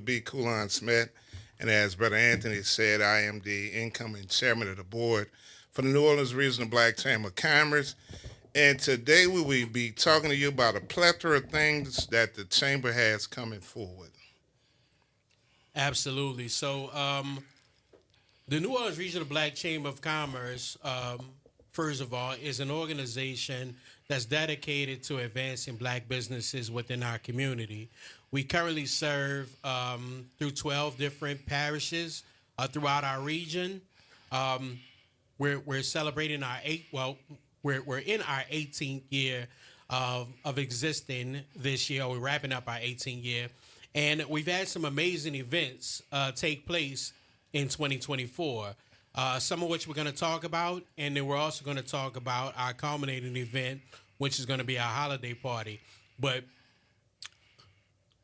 B. Coulon Smith, and as Brother Anthony said, I am the incoming chairman of the board for the New Orleans Regional Black Chamber of Commerce. And today we will be talking to you about a plethora of things that the chamber has coming forward. Absolutely. The New Orleans Regional Black Chamber of Commerce, first of all, is an organization that's dedicated to advancing black businesses within our community. We currently serve through 12 different parishes throughout our region. Um, we're celebrating our we're in our 18th year of existing this year. We're wrapping up our 18th year, and we've had some amazing events take place in 2024. Some of which we're going to talk about, and then we're also going to talk about our culminating event, which is going to be our holiday party. But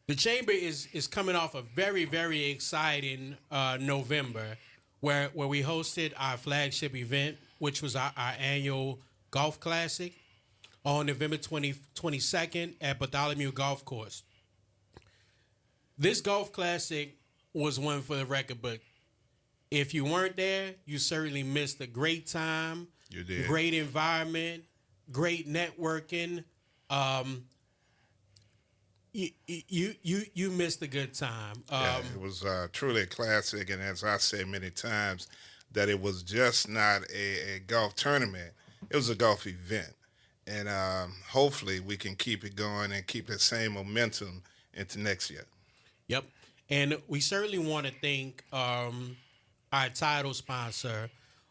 the chamber is coming off a very exciting November, where we hosted our flagship event, which was our annual golf classic on November 22nd at Bartholomew Golf Course. This golf classic was one for the record book. If you weren't there, you certainly missed a great time, You did. great environment, great networking. Um, you missed a good time. Yeah, it was truly a classic, and as I said many times, that it was just not a golf tournament; it was a golf event, and hopefully we can keep it going and keep the same momentum into next year. Yep. And we certainly want to thank our title sponsor,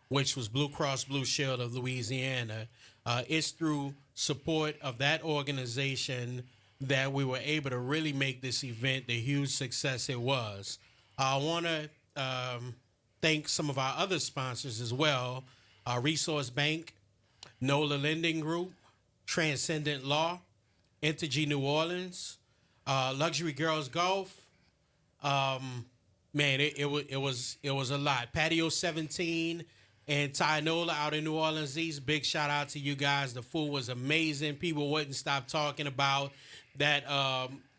which was Blue Cross Blue Shield of Louisiana. It's through support of that organization that we were able to really make this event the huge success it was. I want to thank some of our other sponsors as well: Resource Bank, NOLA Lending Group, Transcendent Law, Entergy New Orleans, Luxury Girls Golf. Um, Man, it was a lot. Patio 17 and Tynola out in New Orleans East. Big shout out to you guys. The food was amazing. People wouldn't stop talking about that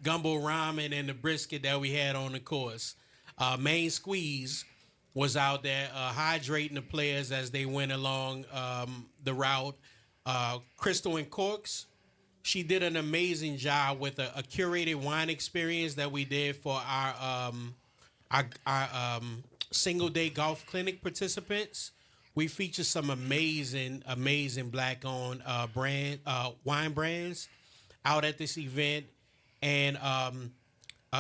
gumbo ramen and the brisket that we had on the course. Main Squeeze was out there hydrating the players as they went along the route. Crystal and Corks, she did an amazing job with a curated wine experience that we did for our single day golf clinic participants. We feature some amazing black owned wine brands out at this event, and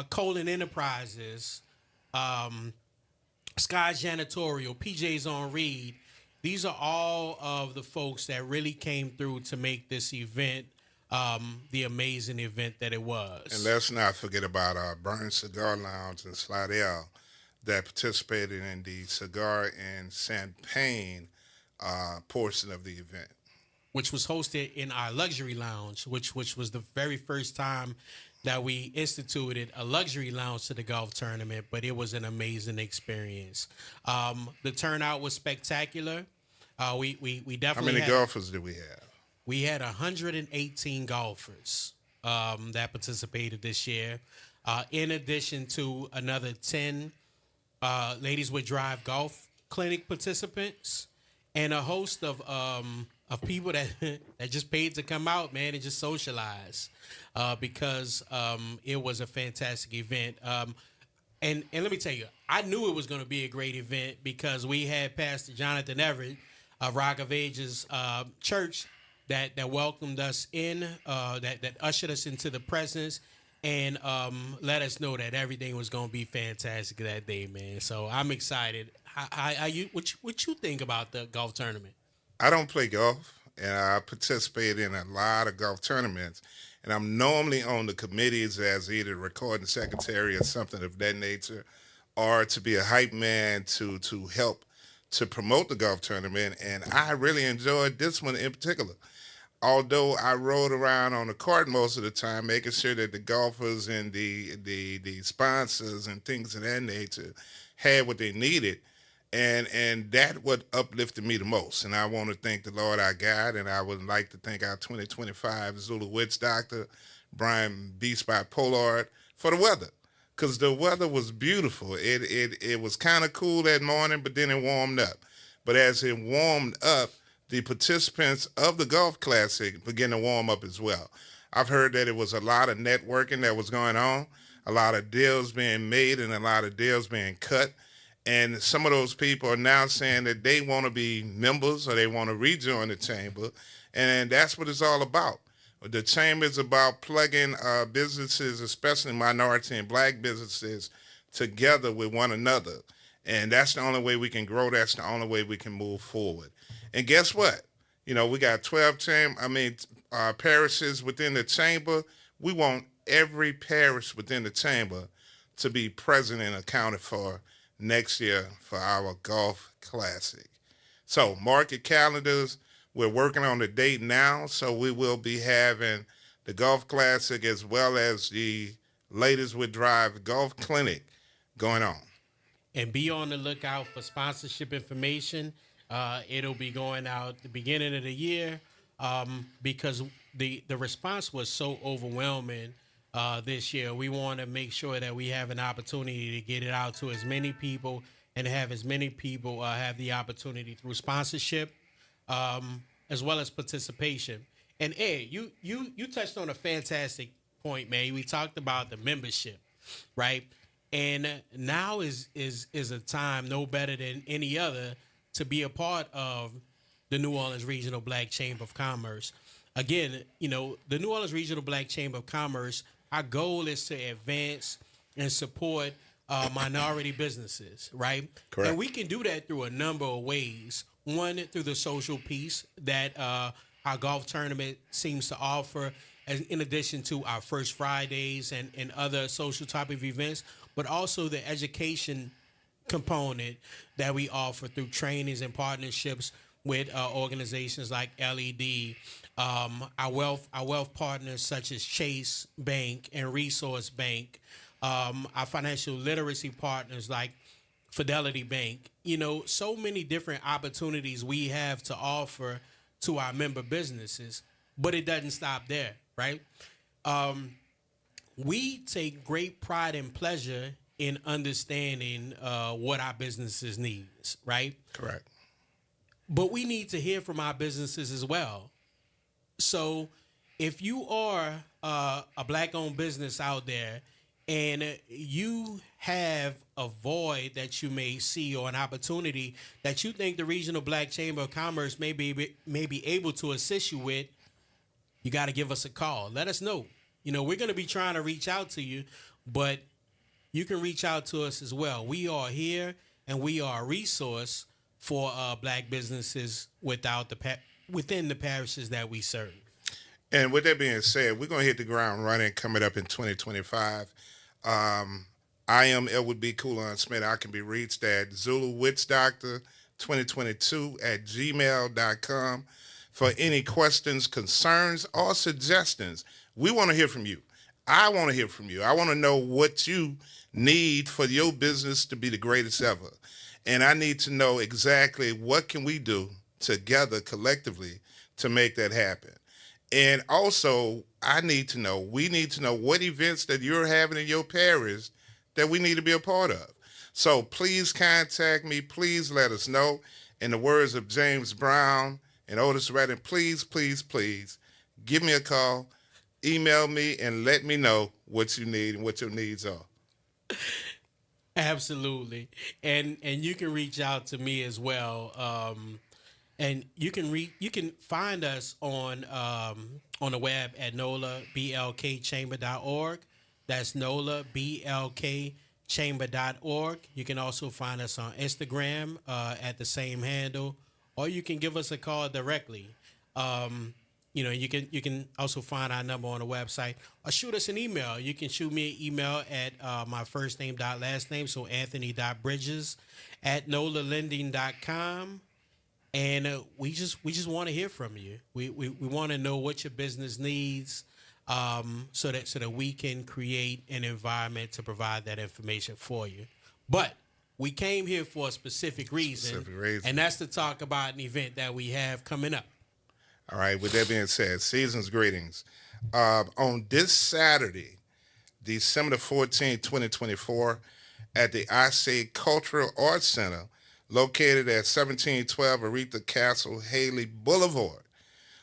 Colin Enterprises, um, Sky Janitorial, PJ's on Reed. These are all of the folks that really came through to make this event the amazing event that it And was. let's not forget about Burn Cigar Lounge in Slidell that participated in the cigar and champagne portion of the event. Which was hosted in our luxury lounge, which was the very first time that we instituted a luxury lounge to the golf tournament. But it was an amazing experience. The turnout was spectacular. We How definitely many had golfers do we have? 118 golfers that participated this year, in addition to another 10 Ladies with Drive golf clinic participants, and a host of people that that just paid to come out, man, and just socialize, because it was a fantastic event. And let me tell you, I knew it was going to be a great event because we had Pastor Jonathan Everett of Rock of Ages Church that welcomed us in, that ushered us into the presence, and let us know that everything was going to be fantastic that day, man. So I'm excited. What you think about the golf tournament? I don't play golf, and I participate in a lot of golf tournaments. And I'm normally on the committees as either recording secretary or something of that nature, or to be a hype man to help to promote the golf tournament. And I really enjoyed this one in particular. Although I rode around on the cart most of the time, making sure that the golfers and the sponsors and things of that nature had what they needed, and that what uplifted me the most. And I want to thank the Lord our God, and I would like to thank our 2025 Zulu Witch Doctor, Brian B. Spot Pollard, for the weather. because the weather was beautiful. It was kind of cool that morning, but then it warmed up. But as it warmed up, the participants of the Golf Classic began to warm up as well. I've heard that it was a lot of networking that was going on, a lot of deals being made, and a lot of deals being cut. And some of those people are now saying that they want to be members or they want to rejoin the chamber. And that's what it's all about. The chamber is about plugging businesses, especially minority and black businesses, together with one another. And that's the only way we can grow. That's the only way we can move forward. And guess what? You know, we got 12 parishes within the chamber. We want every parish within the chamber to be present and accounted for next year for our Golf Classic. So mark your calendars. We're working on the date now, so we will be having the Golf Classic as well as the Ladies with Drive Golf Clinic going on. And be on the lookout for sponsorship information. It'll be going out the beginning of the year because the response was so overwhelming this year. We want to make sure that we have an opportunity to get it out to as many people and have as many people have the opportunity through sponsorship as well as participation. And Ed, you touched on a fantastic point, man. We talked about the membership, right? And now is a time no better than any other to be a part of the New Orleans Regional Black Chamber of Commerce. Again, you know, the New Orleans Regional Black Chamber of Commerce, our goal is to advance and support minority businesses, right? Correct. And we can do that through a number of ways. One, through the social piece that our golf tournament seems to offer, as in addition to our First Fridays and other social type of events, but also the education component that we offer through trainings and partnerships with organizations like LED, our wealth partners such as Chase Bank and Resource Bank, our financial literacy partners like Fidelity Bank. You know, so many different opportunities we have to offer to our member businesses, but it doesn't stop there, right? We take great pride and pleasure in understanding what our businesses needs, right? Correct. But we need to hear from our businesses as well. So if you are a black-owned business out there and you have a void that you may see or an opportunity that you think the Regional Black Chamber of Commerce may be able to assist you with, you got to give us a call. Let us know. You know, we're going to be trying to reach out to you, but you can reach out to us as well. We are here, and we are a resource for black businesses within the parishes that we serve. And with that being said, we're going to hit the ground running coming up in 2025. I am Elwood B. Coulon Smith. I can be reached at ZuluWitchDoctor2022@gmail.com for any questions, concerns, or suggestions. We want to hear from you. I want to hear from you. I want to know what you need for your business to be the greatest ever. And I need to know exactly what can we do together collectively to make that happen. And also, we need to know what events that you're having in your parish that we need to be a part of. So please contact me. Please let us know. In the words of James Brown and Otis Redding, please, please, please give me a call, email me, and let me know what you need and what your needs are. Absolutely. And you can reach out to me as well. And you can find us on the web at nolablkchamber.org. That's nolablkchamber.org. You can also find us on Instagram at the same handle, or you can give us a call directly. You know, you can also find our number on the website, or shoot us an email. You can shoot me an email at my first name dot last name, so Anthony.Bridges@nolalending.com. And we just want to hear from you. We want to know what your business needs, so that we can create an environment to provide that information for you. But we came here for a specific reason, and that's to talk about an event that we have coming up. All right. With that being said, season's greetings. On this Saturday, December 14, 2024, at the I Cultural Arts Center, located at 1712 Aretha Castle Haley Boulevard.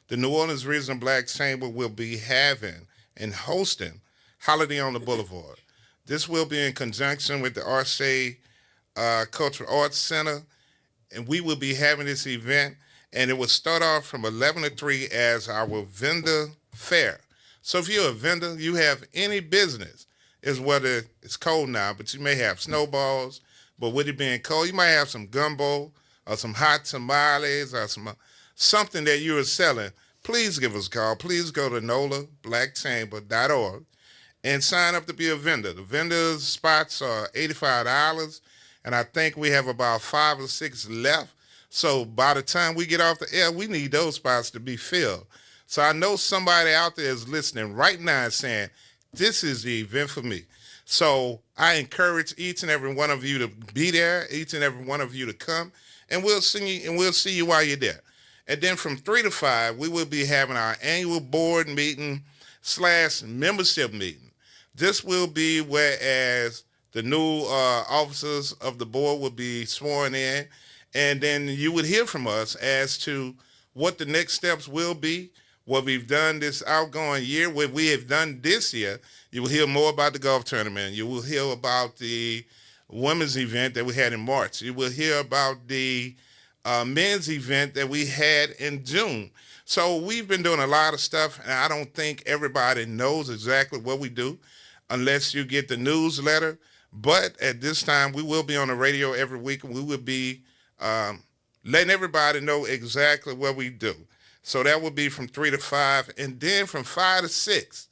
The New Orleans Regional Black Chamber will be having and hosting Holiday on the Boulevard. This will be in conjunction with the Arce Cultural Arts Center, and we will be having this event, and it will start off from 11 to 3 as our vendor fair. So if you're a vendor, you have any business, is whether it's cold now, but you may have snowballs, but with it being cold, you might have some gumbo or some hot tamales or something that you are selling. Please give us a call. Please go to NOLABlackChamber.org and sign up to be a vendor. The vendors' spots are $85, and I think we have about 5 or 6 left. So by the time we get off the air, we need those spots to be filled. So I know somebody out there is listening right now and saying, this is the event for me. So I encourage each and every one of you to be there, each and every one of you to come, and we'll see you while you're there. And then from 3 to 5, we will be having our annual board meeting / membership meeting. This will be whereas the new officers of the board will be sworn in, and then you would hear from us as to what the next steps will be, what we've done this outgoing year, what we have done this year. You will hear more about the golf tournament. You will hear about the women's event that we had in March. You will hear about the men's event that we had in June. So we've been doing a lot of stuff, and I don't think everybody knows exactly what we do unless you get the newsletter. But at this time, we will be on the radio every week, and we will be letting everybody know exactly what we do. So that will be from 3 to 5, and then from 5 to 6,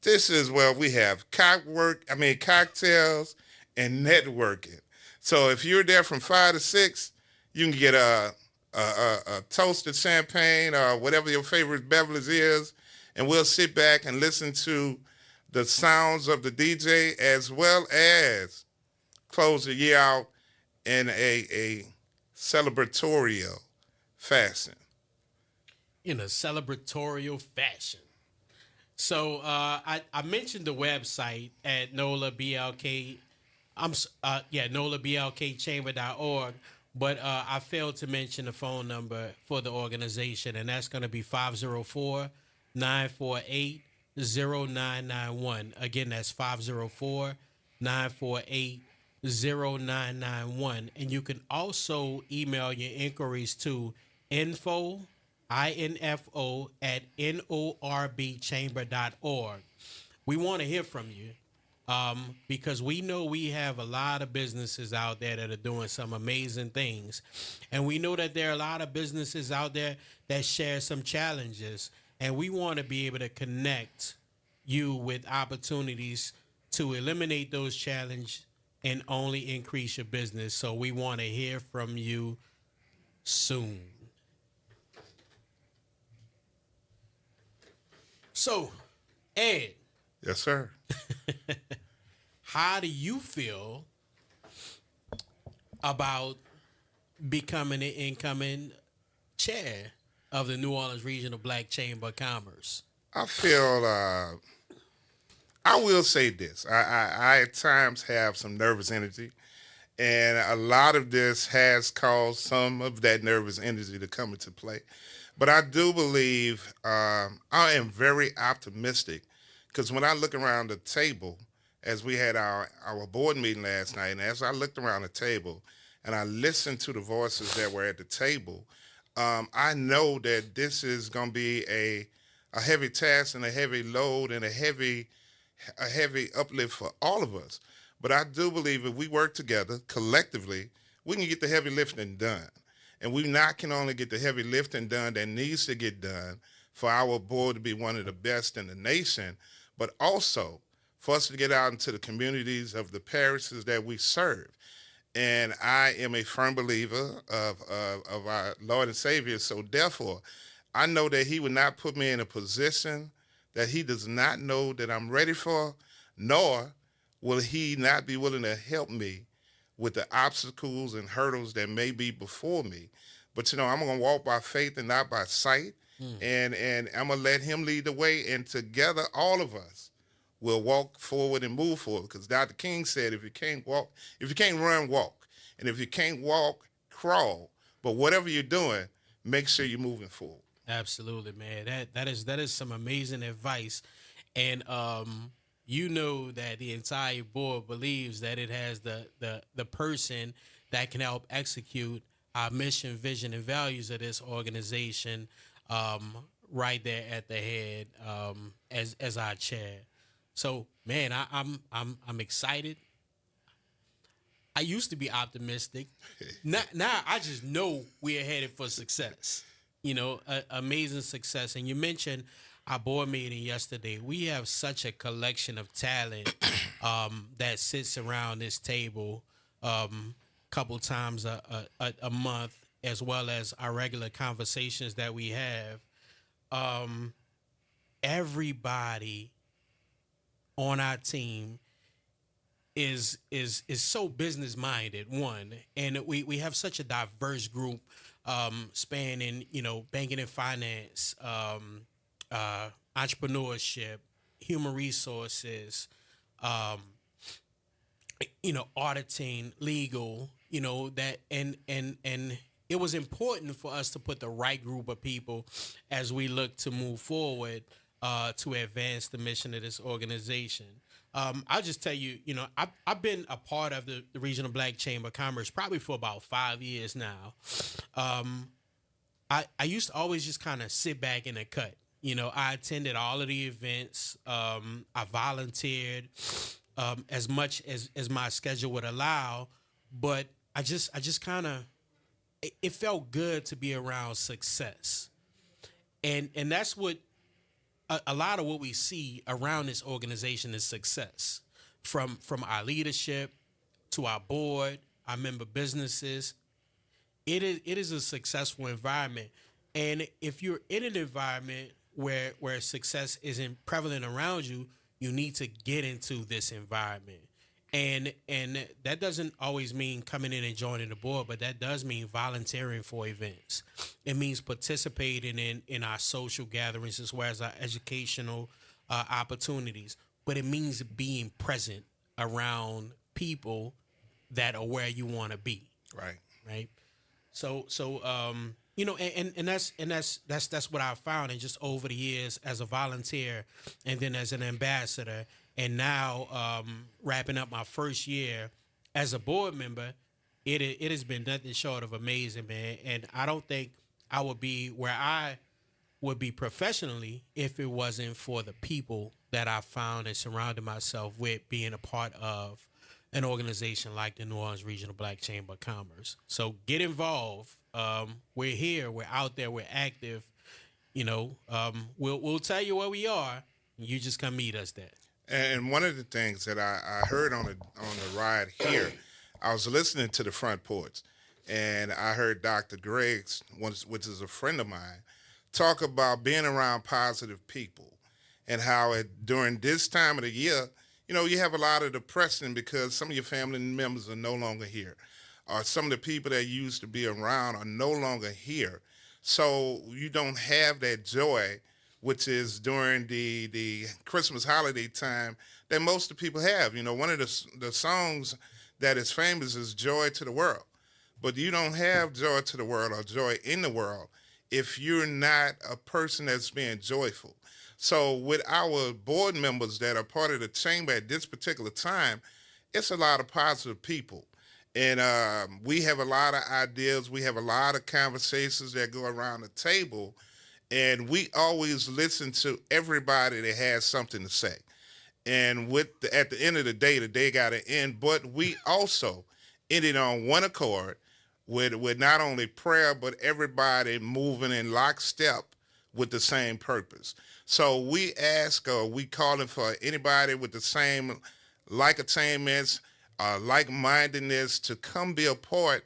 this is where we have cocktails and networking. So if you're there from 5 to 6, you can get a toasted champagne or whatever your favorite beverage is, and we'll sit back and listen to the sounds of the DJ as well as close the year out in a celebratorial fashion. In a celebratorial fashion. So I mentioned the website at NOLABLKchamber.org, but I failed to mention the phone number for the organization, and that's going to be 504-948-0991. Again, that's 504-948-0991. And you can also email your inquiries to info at NORBchamber.org. We want to hear from you because we know we have a lot of businesses out there that are doing some amazing things. And we know that there are a lot of businesses out there that share some challenges. And we want to be able to connect you with opportunities to eliminate those challenges and only increase your business. So we want to hear from you soon. So, Ed. Yes, sir. How do you feel about becoming an incoming chair of the New Orleans Regional Black Chamber of Commerce? I feel, I will say this. I at times have some nervous energy, and a lot of this has caused some of that nervous energy to come into play. But I do believe I am very optimistic because when I look around the table, as we had our board meeting last night, and as I looked around the table and I listened to the voices that were at the table, I know that this is going to be a heavy task and a heavy load and a heavy uplift for all of us. But I do believe if we work together collectively, we can get the heavy lifting done. And we not can only get the heavy lifting done that needs to get done for our board to be one of the best in the nation, but also for us to get out into the communities of the parishes that we serve. And I am a firm believer of our Lord and Savior. So therefore, I know that he would not put me in a position that he does not know that I'm ready for, nor will he not be willing to help me with the obstacles and hurdles that may be before me. But, I'm going to walk by faith and not by sight. And I'm going to let him lead the way. And together, all of us will walk forward and move forward. Because Dr. King said, if you can't run, walk, and if you can't walk, crawl. But whatever you're doing, make sure you're moving forward. Absolutely, man. That is some amazing advice, and you know that the entire board believes that it has the person that can help execute our mission, vision, and values of this organization, right there at the head, as our chair. So, man, I'm excited. I used to be optimistic. Now I just know we're headed for success. Amazing success. And you mentioned our board meeting yesterday. We have such a collection of talent that sits around this table couple times a month, as well as our regular conversations that we have. Everybody on our team is so business minded, one, and we have such a diverse group, spanning banking and finance, entrepreneurship, human resources, auditing, legal, that and it was important for us to put the right group of people as we look to move forward, to advance the mission of this organization. I'll just tell you, I've been a part of the Regional Black Chamber of Commerce probably for about 5 years now. I used to always just kind of sit back in the cut. I attended all of the events. I volunteered as much as my schedule would allow, but I just kind of, it felt good to be around success, and that's what a lot of what we see around this organization is success, from our leadership to our board, our member businesses. It is a successful environment, and if you're in an environment where success isn't prevalent around you, you need to get into this environment. And that doesn't always mean coming in and joining the board, but that does mean volunteering for events. It means participating in our social gatherings as well as our educational opportunities. But it means being present around people that are where you want to be. Right. Right. So that's what I found, and just over the years as a volunteer, and then as an ambassador, and now wrapping up my first year as a board member, it has been nothing short of amazing, man. And I don't think I would be where I would be professionally if it wasn't for the people that I found and surrounded myself with, being a part of an organization like the New Orleans Regional Black Chamber of Commerce. So get involved. We're here. We're out there. We're active. We'll tell you where we are. You just come meet us there. And one of the things that I heard on the ride here, I was listening to the front porch, and I heard Dr. Greggs, which is a friend of mine, talk about being around positive people, and how during this time of the year, you have a lot of depression because some of your family members are no longer here, or some of the people that used to be around are no longer here. So you don't have that joy, which is during the Christmas holiday time, that most of the people have. One of the songs that is famous is Joy to the World. But you don't have joy to the world or joy in the world if you're not a person that's being joyful. So with our board members that are part of the chamber at this particular time, it's a lot of positive people. And we have a lot of ideas. We have a lot of conversations that go around the table. And we always listen to everybody that has something to say. And at the end of the day got to end. But we also ended on one accord with not only prayer, but everybody moving in lockstep with the same purpose. So we calling for anybody with the same like attainments, like-mindedness to come be a part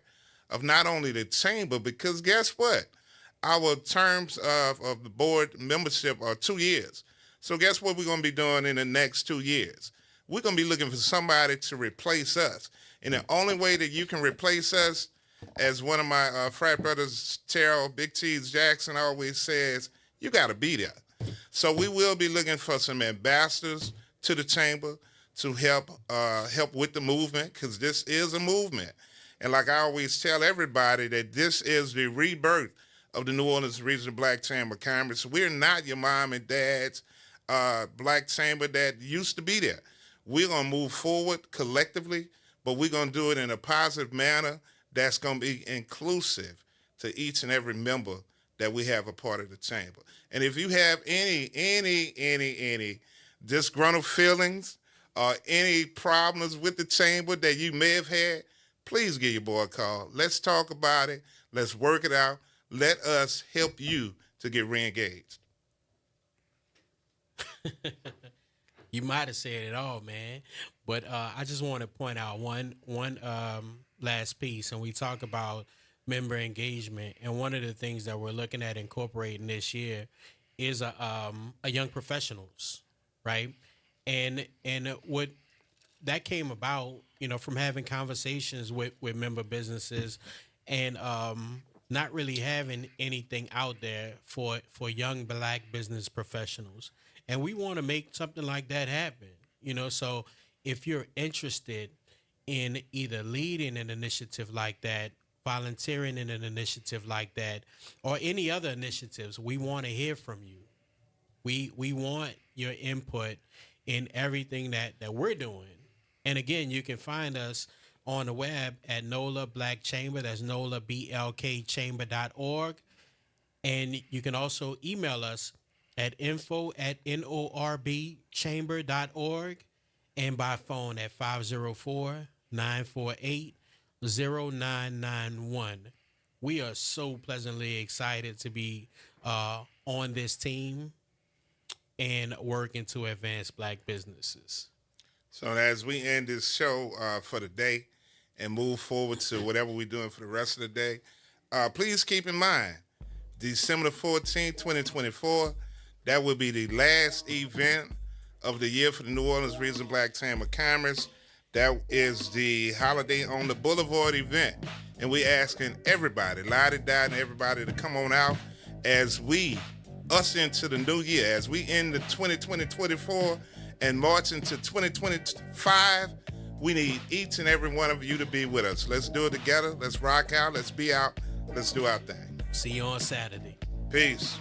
of not only the chamber, because guess what? Our terms of the board membership are 2 years. So guess what we're going to be doing in the next 2 years? We're going to be looking for somebody to replace us. And the only way that you can replace us, as one of my frat brothers, Terrell Big Cheese Jackson, always says, you got to be there. So we will be looking for some ambassadors to the chamber to help with the movement, because this is a movement. And like I always tell everybody, that this is the rebirth of the New Orleans Regional Black Chamber of Commerce. We're not your mom and dad's black chamber that used to be there. We're going to move forward collectively, but we're going to do it in a positive manner that's going to be inclusive to each and every member that we have a part of the chamber. And if you have any disgruntled feelings or any problems with the chamber that you may have had, please give your boy a call. Let's talk about it. Let's work it out. Let us help you to get re-engaged. You might have said it all, man. But I just want to point out one last piece, and we talk about member engagement. And one of the things that we're looking at incorporating this year is a young professionals, right? And what that came about, from having conversations with member businesses and not really having anything out there for young black business professionals. And we want to make something like that happen, so if you're interested in either leading an initiative like that, volunteering in an initiative like that, or any other initiatives, we want to hear from you. We want your input in everything that we're doing. And again, you can find us on the web at NOLA Black Chamber. That's NOLA BLKchamber.org. And you can also email us at info@norbchamber.org and by phone at 504-948-0991. We are so pleasantly excited to be on this team and working to advance black businesses. So as we end this show for the day and move forward to whatever we're doing for the rest of the day, please keep in mind, December 14th, 2024, that will be the last event of the year for the New Orleans Regional Black Chamber of Commerce. That is the Holiday on the Boulevard event. And we're asking everybody, and everybody to come on out as we us into the new year, as we end the 2024 and march into 2025. We need each and every one of you to be with us. Let's do it together. Let's rock out. Let's be out. Let's do our thing. See you on Saturday. Peace.